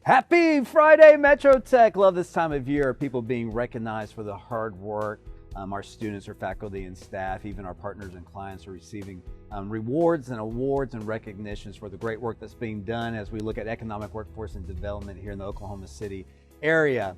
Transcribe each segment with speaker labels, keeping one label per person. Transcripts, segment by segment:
Speaker 1: Happy Friday, Metro Tech. Love this time of year, people being recognized for the hard work. Our students, our faculty and staff, even our partners and clients are receiving rewards and awards and recognitions for the great work that's being done as we look at economic workforce and development here in the Oklahoma City area.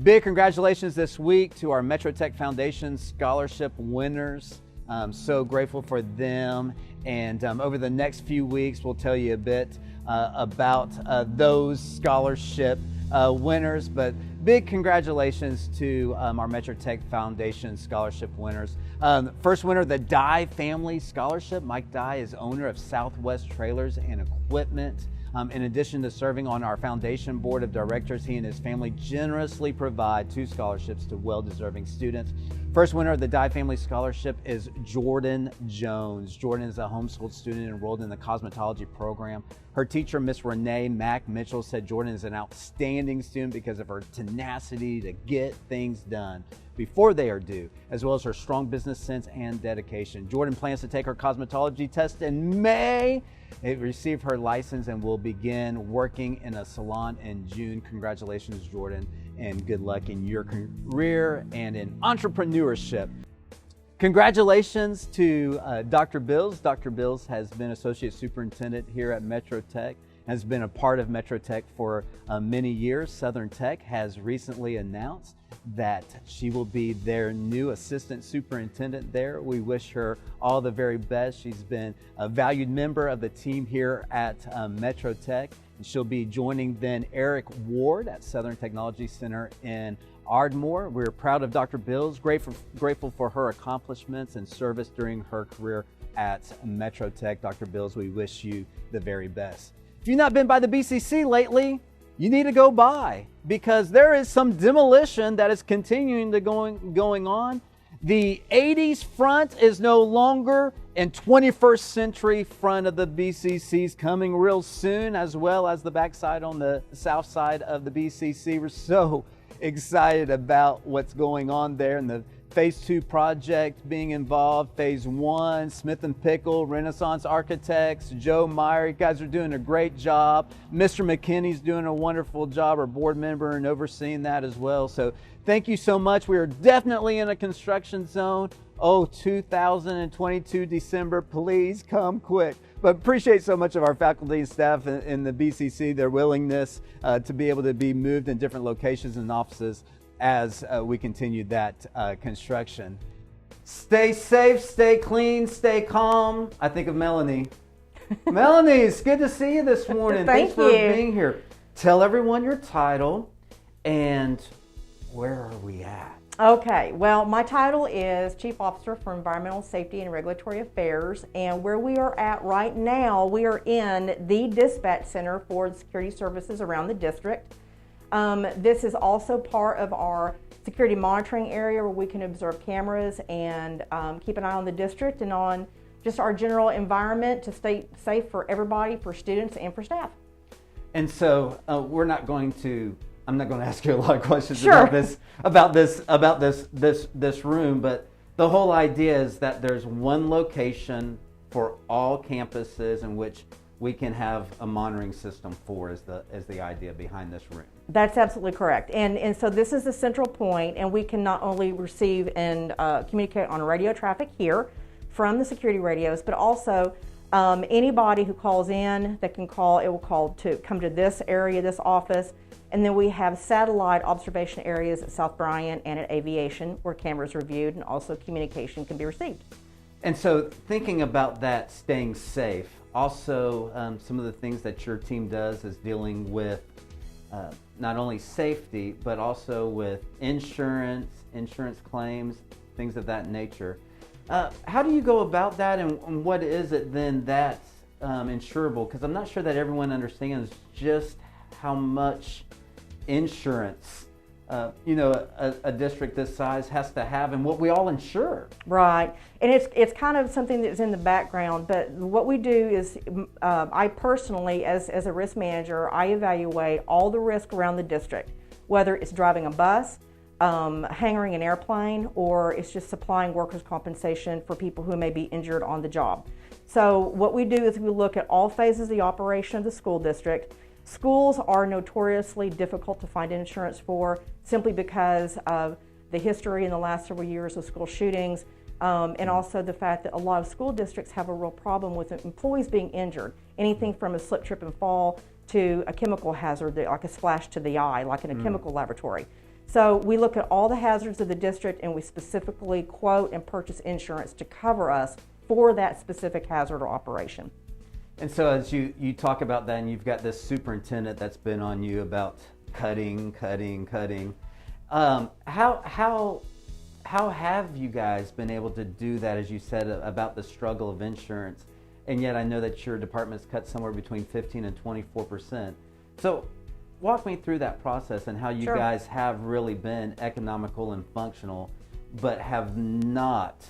Speaker 1: Big congratulations this week to our Metro Tech Foundation scholarship winners. I'm so grateful for them. And over the next few weeks, we'll tell you a bit about those scholarship winners. But big congratulations to our Metro Tech Foundation scholarship winners. First winner, the Dye Family Scholarship. Mike Dye is owner of Southwest Trailers and Equipment. In addition to serving on our foundation board of directors, he and his family generously provide 2 scholarships to well-deserving students. First winner of the Dye Family Scholarship is Jordan Jones. Jordan is a homeschooled student enrolled in the cosmetology program. Her teacher, Miss Renee Mack Mitchell, said Jordan is an outstanding student because of her tenacity to get things done before they are due, as well as her strong business sense and dedication. Jordan plans to take her cosmetology test in May. It received her license and will begin working in a salon in June. Congratulations, Jordan, and good luck in your career and in entrepreneurship. Congratulations to Dr. Bills. Dr. Bills has been Associate Superintendent here at Metro Tech, has been a part of Metro Tech for many years. Southern Tech has recently announced that she will be their new assistant superintendent there. We wish her all the very best. She's been a valued member of the team here at Metro Tech. And she'll be joining then Eric Ward at Southern Technology Center in Ardmore. We're proud of Dr. Bills, grateful for her accomplishments and service during her career at Metro Tech. Dr. Bills, we wish you the very best. If you've not been by the BCC lately, you need to go by, because there is some demolition that is continuing to going on. The 80s front is no longer, and 21st century front of the BCC is coming real soon, as well as the backside on the south side of the BCC. We're so excited about what's going on there and the Phase 2 project being involved. Phase 1, Smith & Pickle, Renaissance Architects, Joe Meyer, you guys are doing a great job. Mr. McKinney's doing a wonderful job, our board member, and overseeing that as well. So thank you so much. We are definitely in a construction zone. 2022 December, please come quick. But appreciate so much of our faculty and staff in the BCC, their willingness to be able to be moved in different locations and offices as we continue that construction. Stay safe, stay clean, stay calm. I think of Melanie. Melanie, it's good to see you this morning.
Speaker 2: Thanks
Speaker 1: for being here. Tell everyone your title and where are we at?
Speaker 2: Okay, well, my title is Chief Officer for Environmental Safety and Regulatory Affairs, and where we are at right now, we are in the dispatch center for the security services around the district. This is also part of our security monitoring area where we can observe cameras and keep an eye on the district and on just our general environment to stay safe for everybody, for students and for staff.
Speaker 1: And so I'm not going to ask you a lot of questions
Speaker 2: Sure.
Speaker 1: about this room, but the whole idea is that there's one location for all campuses in which we can have a monitoring system for is the idea behind this room.
Speaker 2: That's absolutely correct. And so this is the central point, and we can not only receive and communicate on radio traffic here from the security radios, but also anybody who calls in that can call, it will call to come to this area, this office. And then we have satellite observation areas at South Bryant and at Aviation where cameras are viewed and also communication can be received.
Speaker 1: And so thinking about that, staying safe, also some of the things that your team does is dealing with not only safety, but also with insurance claims, things of that nature. How do you go about that, and what is it then that's insurable? Because I'm not sure that everyone understands just how much insurance a district this size has to have and what we all insure.
Speaker 2: Right, and it's kind of something that's in the background, but what we do is I personally, as a risk manager, I evaluate all the risk around the district, whether it's driving a bus, hanging an airplane, or it's just supplying workers' compensation for people who may be injured on the job. So what we do is we look at all phases of the operation of the school district. Schools are notoriously difficult to find insurance for simply because of the history in the last several years of school shootings, and also the fact that a lot of school districts have a real problem with employees being injured. Anything from a slip, trip, and fall to a chemical hazard, like a splash to the eye, like in a chemical laboratory. So we look at all the hazards of the district and we specifically quote and purchase insurance to cover us for that specific hazard or operation.
Speaker 1: And so as you talk about that, and you've got this superintendent that's been on you about cutting. How have you guys been able to do that, as you said, about the struggle of insurance? And yet I know that your department's cut somewhere between 15 and 24%. So walk me through that process and how you
Speaker 2: Sure.
Speaker 1: guys have really been economical and functional, but have not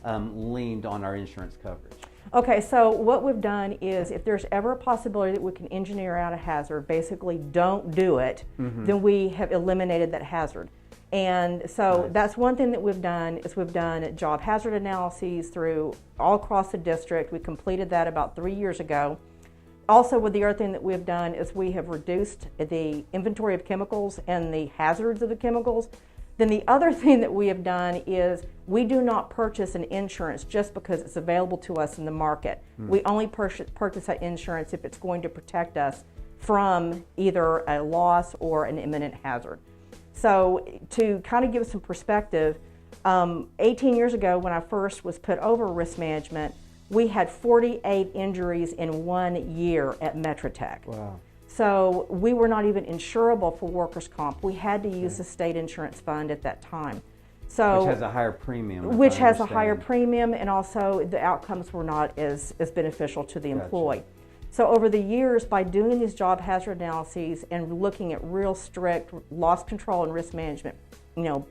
Speaker 1: leaned on our insurance coverage.
Speaker 2: Okay, so what we've done is if there's ever a possibility that we can engineer out a hazard, basically don't do it, then we have eliminated that hazard. And so that's one thing that we've done is we've done job hazard analyses through all across the district. We completed that about 3 years ago. Also, with the other thing that we've done is we have reduced the inventory of chemicals and the hazards of the chemicals. Then the other thing that we have done is we do not purchase an insurance just because it's available to us in the market. We only purchase that insurance if it's going to protect us from either a loss or an imminent hazard. So to kind of give us some perspective, 18 years ago when I first was put over risk management, we had 48 injuries in 1 year at Metrotech.
Speaker 1: Wow.
Speaker 2: So we were not even insurable for workers' comp. We had to use the state insurance fund at that time. So,
Speaker 1: which has a higher premium.
Speaker 2: Which has a higher premium, and also the outcomes were not as beneficial to the employee. So over the years, by doing these job hazard analyses and looking at real strict loss control and risk management,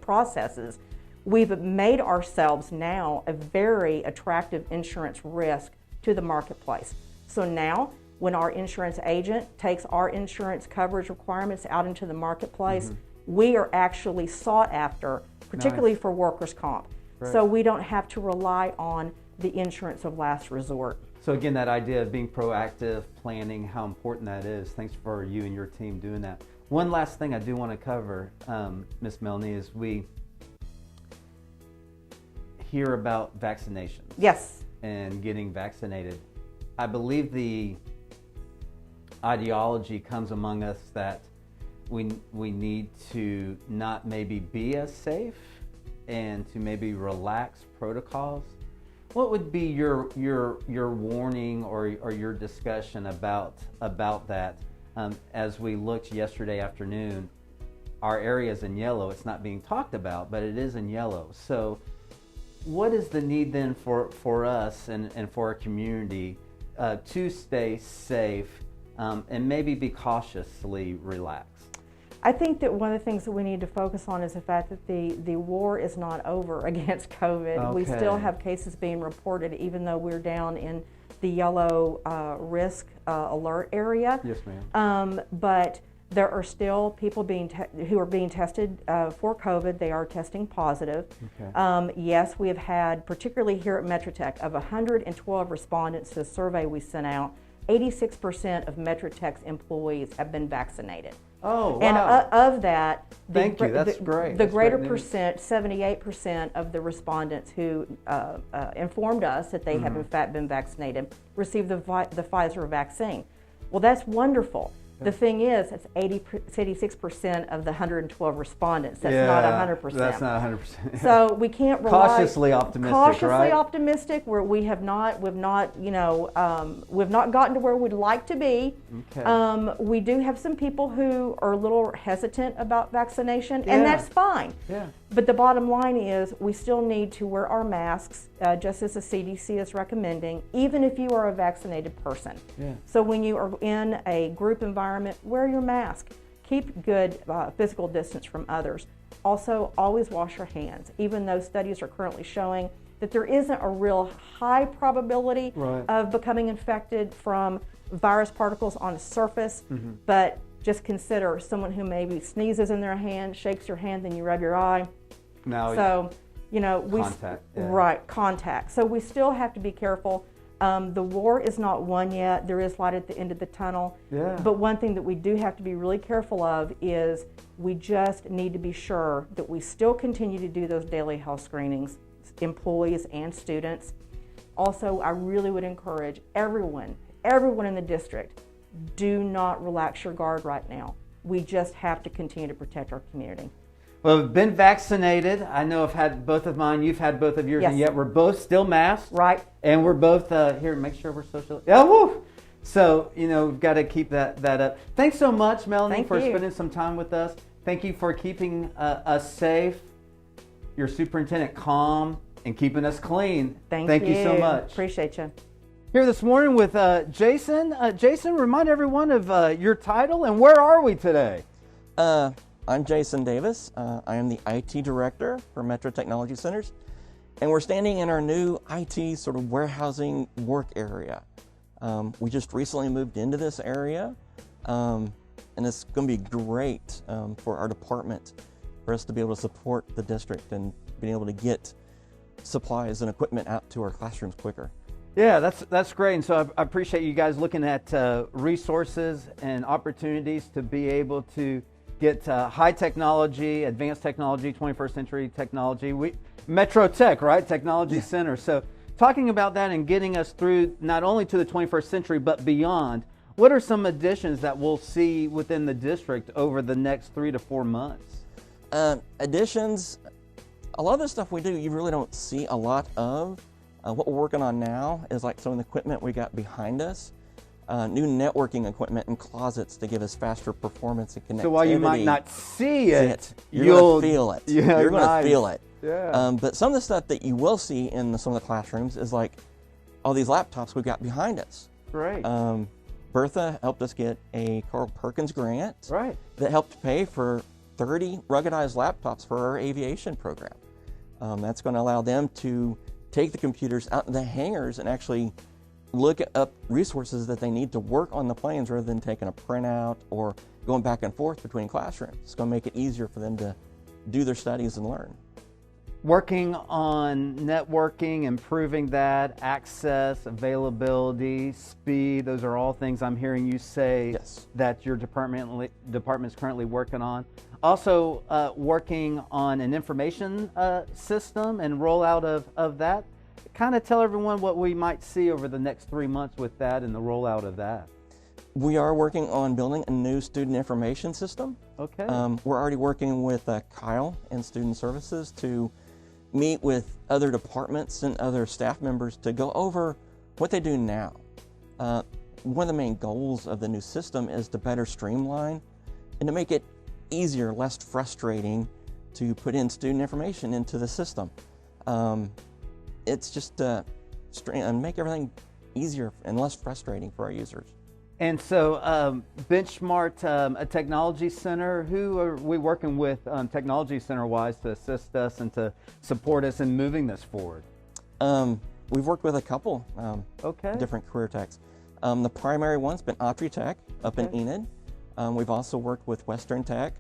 Speaker 2: processes, we've made ourselves now a very attractive insurance risk to the marketplace. So now, when our insurance agent takes our insurance coverage requirements out into the marketplace, we are actually sought after, particularly for workers' comp.
Speaker 1: Right.
Speaker 2: So we don't have to rely on the insurance of last resort.
Speaker 1: So again, that idea of being proactive, planning, how important that is. Thanks for you and your team doing that. One last thing I do want to cover, Ms. Melanie, is we hear about vaccinations.
Speaker 2: Yes.
Speaker 1: And getting vaccinated. I believe the ideology comes among us that we need to not maybe be as safe and to maybe relax protocols. What would be your warning or your discussion about that? As we looked yesterday afternoon, our area is in yellow. It's not being talked about, but it is in yellow. So what is the need then for us and for our community to stay safe and maybe be cautiously relaxed?
Speaker 2: I think that one of the things that we need to focus on is the fact that the war is not over against COVID.
Speaker 1: Okay.
Speaker 2: We still have cases being reported even though we're down in the yellow risk alert area.
Speaker 1: Yes, ma'am.
Speaker 2: But there are still people who are being tested for COVID. They are testing positive.
Speaker 1: Okay.
Speaker 2: Yes, we have had, particularly here at Metrotech, of 112 respondents to the survey we sent out, 86% of Metrotech's employees have been vaccinated.
Speaker 1: Oh, wow.
Speaker 2: And of that,
Speaker 1: Thank you. That's great.
Speaker 2: The
Speaker 1: That's
Speaker 2: greater
Speaker 1: great news.
Speaker 2: percent, 78% of the respondents who informed us that they have in fact been vaccinated received the Pfizer vaccine. Well, that's wonderful. The thing is, it's 86% of the 112 respondents. That's not 100%.
Speaker 1: That's not 100%.
Speaker 2: So we can't rely.
Speaker 1: Cautiously optimistic,
Speaker 2: cautiously
Speaker 1: right?
Speaker 2: optimistic, where we've not gotten to where we'd like to be.
Speaker 1: Okay.
Speaker 2: We do have some people who are a little hesitant about vaccination, and that's fine.
Speaker 1: Yeah.
Speaker 2: But the bottom line is we still need to wear our masks, just as the CDC is recommending, even if you are a vaccinated person.
Speaker 1: Yeah.
Speaker 2: So when you are in a group environment, wear your mask. Keep good physical distance from others. Also, always wash your hands, even though studies are currently showing that there isn't a real high probability of becoming infected from virus particles on a surface, but just consider someone who maybe sneezes in their hand, shakes your hand, then you rub your eye.
Speaker 1: Now,
Speaker 2: So,
Speaker 1: contact. Yeah.
Speaker 2: Right, contact. So we still have to be careful. The war is not won yet. There is light at the end of the tunnel.
Speaker 1: Yeah.
Speaker 2: But one thing that we do have to be really careful of is we just need to be sure that we still continue to do those daily health screenings, employees and students. Also, I really would encourage everyone in the district, do not relax your guard right now. We just have to continue to protect our community.
Speaker 1: Well, we've been vaccinated. I know I've had both of mine. You've had both of yours,
Speaker 2: Yes.
Speaker 1: and yet we're both still masked.
Speaker 2: Right.
Speaker 1: And we're both here. Make sure we're social. Yeah, woo! So we've got to keep that up. Thanks so much, Melanie,
Speaker 2: Thank
Speaker 1: for
Speaker 2: you.
Speaker 1: spending some time with us. Thank you for keeping us safe. Your superintendent calm and keeping us clean.
Speaker 2: Thank
Speaker 1: you so much.
Speaker 2: Appreciate you.
Speaker 1: Here this morning with Jason. Jason, remind everyone of your title and where are we today?
Speaker 3: I'm Jason Davis. I am the IT director for Metro Technology Centers, and we're standing in our new IT sort of warehousing work area. We just recently moved into this area, and it's going to be great for our department, for us to be able to support the district and being able to get supplies and equipment out to our classrooms quicker.
Speaker 1: Yeah, that's great. And so I appreciate you guys looking at resources and opportunities to be able to get high technology, advanced technology, 21st century technology. Metro Tech, right? Technology Center. So talking about that and getting us through not only to the 21st century, but beyond, what are some additions that we'll see within the district over the next 3 to 4 months?
Speaker 3: Additions, a lot of the stuff we do, you really don't see a lot of. What we're working on now is like some of the equipment we got behind us. New networking equipment and closets to give us faster performance and connectivity.
Speaker 1: So while you might not see it,
Speaker 3: you're going to feel it.
Speaker 1: Yeah,
Speaker 3: you're going to feel it.
Speaker 1: Yeah.
Speaker 3: But some of the stuff that you will see in some of the classrooms is like all these laptops we've got behind us.
Speaker 1: Great.
Speaker 3: Bertha helped us get a Carl Perkins grant
Speaker 1: Right.
Speaker 3: that helped pay for 30 ruggedized laptops for our aviation program. That's going to allow them to take the computers out in the hangars and actually look up resources that they need to work on the planes rather than taking a printout or going back and forth between classrooms. It's going to make it easier for them to do their studies and learn.
Speaker 1: Working on networking, improving that, access, availability, speed, those are all things I'm hearing you say
Speaker 3: Yes.
Speaker 1: that your department's currently working on. Also working on an information system and rollout of that. Kind of tell everyone what we might see over the next 3 months with that and the rollout of that.
Speaker 3: We are working on building a new student information system.
Speaker 1: Okay.
Speaker 3: We're already working with Kyle in Student Services to meet with other departments and other staff members to go over what they do now. One of the main goals of the new system is to better streamline and to make it easier, less frustrating to put in student information into the system. It's just make everything easier and less frustrating for our users.
Speaker 1: And so Benchmark, a technology center, who are we working with technology center-wise to assist us and to support us in moving this forward?
Speaker 3: We've worked with a couple different career techs. The primary one's been Autry Tech up in Enid. We've also worked with Western Tech.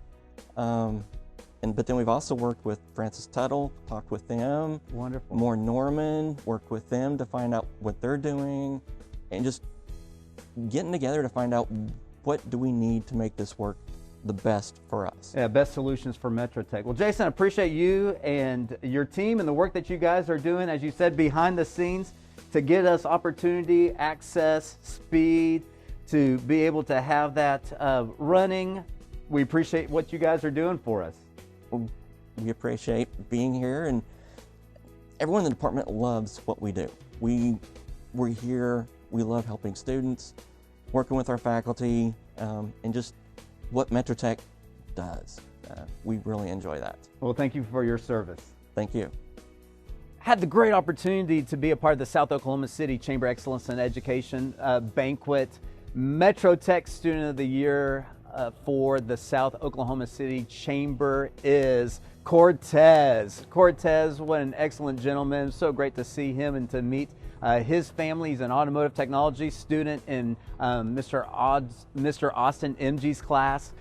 Speaker 3: But then we've also worked with Francis Tuttle, talked with them.
Speaker 1: Wonderful.
Speaker 3: More Norman, worked with them to find out what they're doing, and just getting together to find out what do we need to make this work the best for us.
Speaker 1: Yeah, best solutions for Metro Tech. Well, Jason, I appreciate you and your team and the work that you guys are doing, as you said, behind the scenes to get us opportunity, access, speed, to be able to have that running. We appreciate what you guys are doing for us.
Speaker 3: We appreciate being here, and everyone in the department loves what we do. We're here, we love helping students, working with our faculty, and just what Metro Tech does. We really enjoy that.
Speaker 1: Well, thank you for your service.
Speaker 3: Thank you.
Speaker 1: Had the great opportunity to be a part of the South Oklahoma City Chamber Excellence in Education Banquet. Metro Tech Student of the Year for the South Oklahoma City Chamber is Cortez. Cortez, what an excellent gentleman. So great to see him and to meet his family. He's an automotive technology student in Mr. Austin MG's class.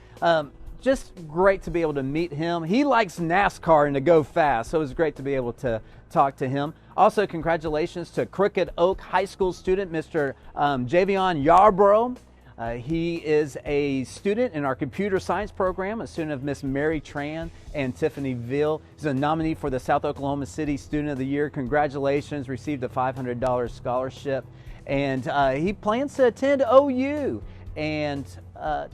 Speaker 1: just great to be able to meet him. He likes NASCAR and to go fast, so it was great to be able to talk to him. Also, congratulations to Crooked Oak High School student, Mr. Javion Yarborough. He is a student in our computer science program, a student of Miss Mary Tran and Tiffany Ville. He's a nominee for the South Oklahoma City Student of the Year. Congratulations, received a $500 scholarship. And he plans to attend OU and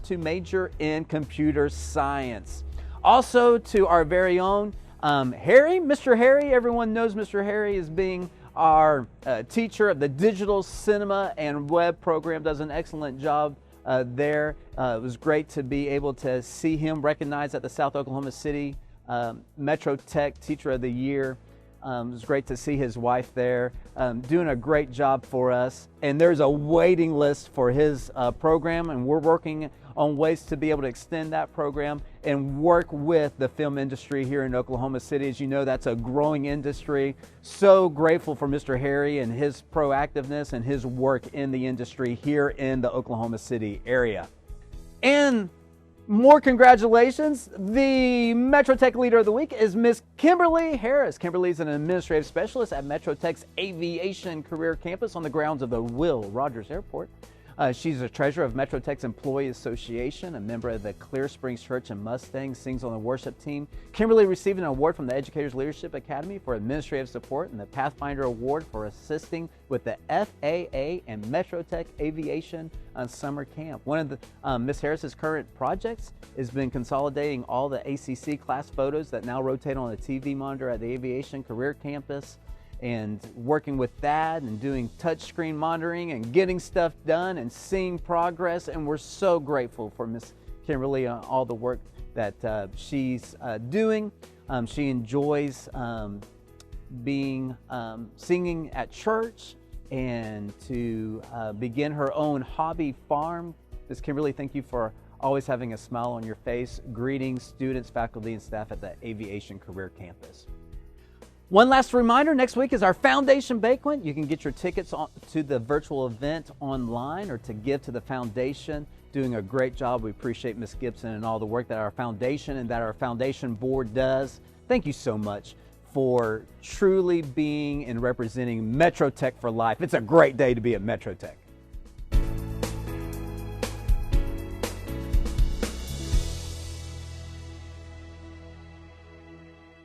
Speaker 1: to major in computer science. Also to our very own Harry, Mr. Harry. Everyone knows Mr. Harry as being our teacher of the digital cinema and web program. Does an excellent job there. It was great to be able to see him recognized at the South Oklahoma City Metro Tech Teacher of the Year. It was great to see his wife there doing a great job for us. And there's a waiting list for his program, and we're working on ways to be able to extend that program and work with the film industry here in Oklahoma City. As you know, that's a growing industry. So grateful for Mr. Harry and his proactiveness and his work in the industry here in the Oklahoma City area. And more congratulations. The Metro Tech Leader of the Week is Miss Kimberly Harris. Kimberly is an administrative specialist at Metro Tech's Aviation Career Campus on the grounds of the Will Rogers Airport. She's a treasurer of Metro Tech's Employee Association, a member of the Clear Springs Church in Mustang, sings on the worship team. Kimberly received an award from the Educators Leadership Academy for administrative support and the Pathfinder Award for assisting with the FAA and Metro Tech Aviation Summer Camp. One of the Ms. Harris's current projects has been consolidating all the ACC class photos that now rotate on a TV monitor at the Aviation Career Campus, and working with that and doing touchscreen monitoring and getting stuff done and seeing progress. And we're so grateful for Miss Kimberly on all the work that she's doing. She enjoys singing at church and to begin her own hobby farm. Miss Kimberly, thank you for always having a smile on your face, greeting students, faculty, and staff at the Aviation Career Campus. One last reminder, next week is our Foundation Banquet. You can get your tickets to the virtual event online or to give to the foundation. Doing a great job. We appreciate Ms. Gibson and all the work that our foundation and that our foundation board does. Thank you so much for truly being and representing Metro Tech for life. It's a great day to be at Metro Tech.